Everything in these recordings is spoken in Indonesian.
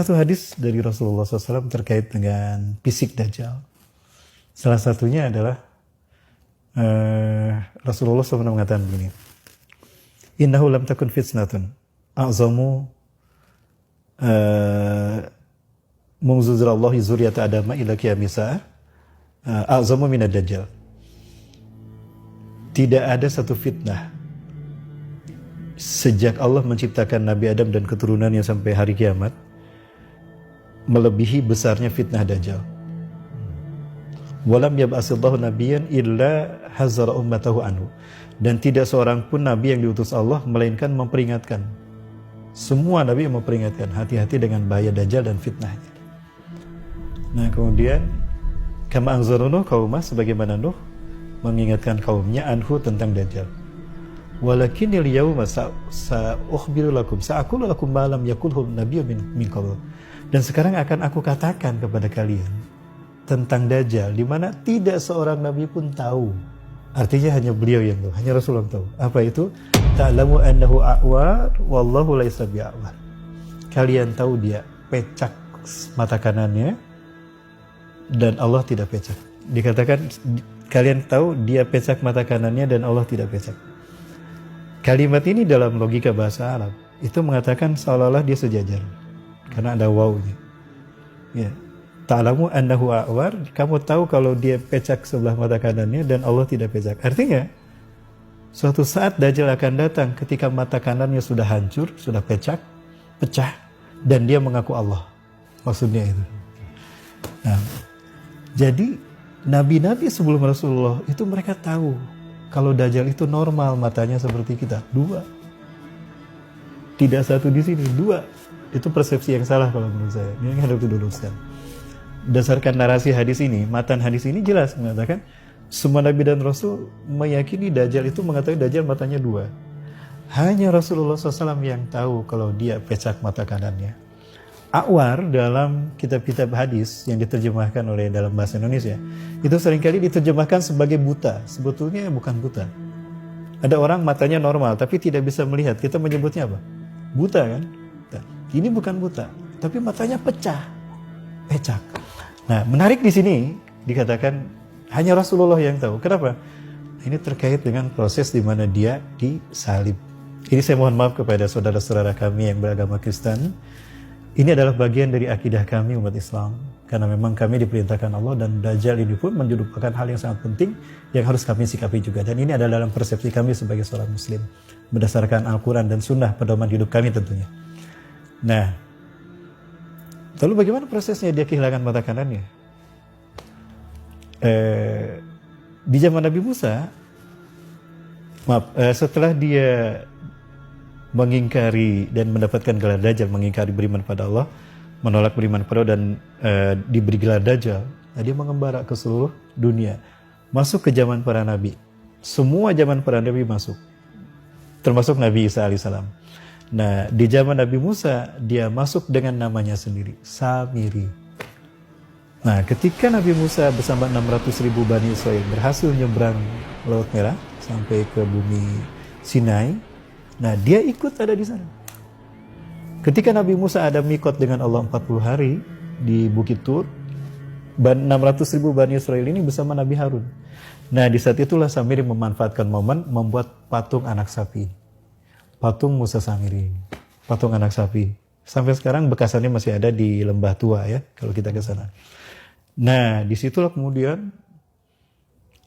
satu hadis dari Rasulullah SAW terkait dengan fisik Dajjal. Salah satunya adalah Rasulullah SAW mengatakan begini, innahu lam takun fitnatun a'zamu mungzuzrallahi zuriyata adama ila qiyamisa a'zamu minad Dajjal. Tidak ada satu fitnah sejak Allah menciptakan Nabi Adam dan keturunannya sampai hari kiamat melebihi besarnya fitnah Dajjal. Walam yab'asillahu nabiyyan illa hazara ummatahu anhu. Dan tidak seorang pun nabi yang diutus Allah melainkan memperingatkan. Semua nabi memperingatkan hati-hati dengan bahaya Dajjal dan fitnahnya. Nah, kemudian kama anzaru Nuh qaumah, sebagaimana Nuh mengingatkan kaumnya anhu tentang Dajjal. Walakinil yawma sa'ukhbiru lakum sa'aqulu lakum ma lam yaqulhu nabiyyu min qabl. Dan sekarang akan aku katakan kepada kalian tentang Dajjal di mana tidak seorang nabi pun tahu. Artinya hanya beliau yang tahu, hanya Rasulullah tahu. Apa itu? Ta'lamu annahu a'war wallahu laisa bi'a'war. Kalian tahu dia pecak mata kanannya dan Allah tidak pecak. Dikatakan kalian tahu dia pecak mata kanannya dan Allah tidak pecak. Kalimat ini dalam logika bahasa Arab itu mengatakan seolah-olah dia sejajar karena ada wawnya. Ya. Ta'lamu annahu a'war, kamu tahu kalau dia pecak sebelah mata kanannya dan Allah tidak pecak. Artinya suatu saat Dajjal akan datang ketika mata kanannya sudah hancur, sudah pecah, dan dia mengaku Allah. Maksudnya itu. Nah, jadi nabi-nabi sebelum Rasulullah itu mereka tahu kalau Dajjal itu normal matanya seperti kita. Dua. Tidak satu di sini, dua. Itu persepsi yang salah kalau menurut saya. Ini harus diluruskan. Berdasarkan narasi hadis ini, matan hadis ini jelas mengatakan semua nabi dan rasul meyakini Dajjal itu mengetahui Dajjal matanya dua. Hanya Rasulullah SAW yang tahu kalau dia pecak mata kanannya. A'war dalam kitab-kitab hadis yang diterjemahkan oleh dalam bahasa Indonesia itu seringkali diterjemahkan sebagai buta. Sebetulnya bukan buta. Ada orang matanya normal tapi tidak bisa melihat. Kita menyebutnya apa? Buta kan? Ini bukan buta, tapi matanya pecak. Nah, menarik di sini dikatakan hanya Rasulullah yang tahu. Kenapa? Ini terkait dengan proses di mana dia disalib. Ini saya mohon maaf kepada saudara-saudara kami yang beragama Kristen. Ini adalah bagian dari akidah kami umat Islam. Karena memang kami diperintahkan Allah dan Dajjal ini pun merupakan hal yang sangat penting yang harus kami sikapi juga. Dan ini adalah dalam persepsi kami sebagai seorang Muslim. Berdasarkan Al-Quran dan Sunnah pedoman hidup kami tentunya. Nah, lalu bagaimana prosesnya dia kehilangan mata kanannya? Di zaman Nabi Musa, setelah dia mengingkari dan mendapatkan gelar Dajjal, mengingkari beriman pada Allah, menolak beriman pada Allah dan diberi gelar Dajjal, dia mengembara ke seluruh dunia, masuk ke zaman para nabi. Semua zaman para nabi masuk, termasuk Nabi Isa alaihissalam. Nah, di zaman Nabi Musa dia masuk dengan namanya sendiri, Samiri. Nah, ketika Nabi Musa bersama 600.000 Bani Israel berhasil nyebrang Laut Merah sampai ke bumi Sinai, nah dia ikut ada di sana. Ketika Nabi Musa ada mikot dengan Allah 40 hari di Bukit Tur, 600.000 Bani Israel ini bersama Nabi Harun. Nah, di saat itulah Samiri memanfaatkan momen membuat patung anak sapi. Patung Musa Samiri, patung anak sapi. Sampai sekarang bekasannya masih ada di Lembah Tua ya, kalau kita ke sana. Nah, disitulah kemudian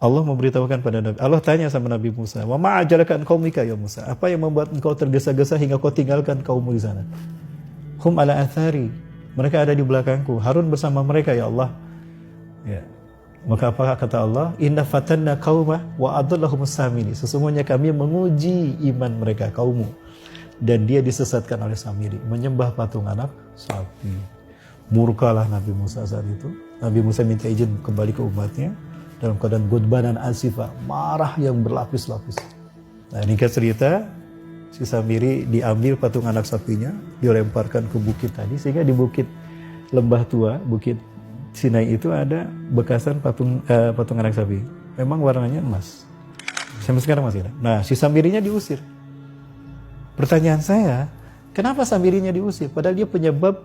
Allah memberitahukan pada Nabi. Allah tanya sama Nabi Musa, "Wa ma ajalaka an qaumika ya Musa?" Apa yang membuat engkau tergesa-gesa hingga kau tinggalkan kaummu di sana? Hum ala athari. Mereka ada di belakangku. Harun bersama mereka ya Allah. Ya. Maka apa kata Allah? Inna fatanna qauma wa adallahu Samiri. Sesungguhnya kami menguji iman mereka kaummu dan dia disesatkan oleh Samiri, menyembah patung anak sapi. Murkalah Nabi Musa saat itu. Nabi Musa minta izin kembali ke umatnya dalam keadaan godbanan asifah, marah yang berlapis-lapis. Nah, ringkas cerita, si Samiri diambil patung anak sapinya, dilemparkan ke bukit tadi, sehingga di bukit Lembah Tua, bukit Sinai itu ada bekasan patung anak sapi. Memang warnanya emas. Sampai sekarang masih ada. Nah, si Samirinya diusir. Pertanyaan saya, kenapa Samirinya diusir? Padahal dia penyebab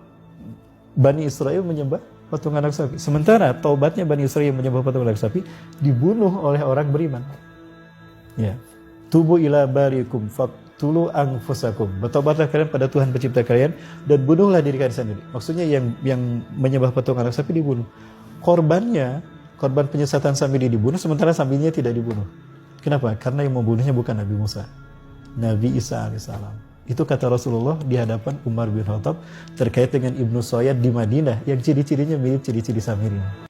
Bani Israel menyembah patung anak sapi. Sementara taubatnya Bani Israel menyembah patung anak sapi dibunuh oleh orang beriman. Ya. Tubu ila barikum faqtulu anfusakum. Bertobatlah kalian pada Tuhan pencipta kalian dan bunuhlah diri kalian sendiri. Maksudnya yang menyembah patung anak sapi dibunuh. Korban penyesatan Samiri dibunuh, sementara Samirinya tidak dibunuh. Kenapa? Karena yang membunuhnya bukan Nabi Musa, Nabi Isa alaihissalam. Itu kata Rasulullah di hadapan Umar bin Khattab terkait dengan Ibnu Sayyad di Madinah yang ciri-cirinya mirip ciri-ciri Samiri.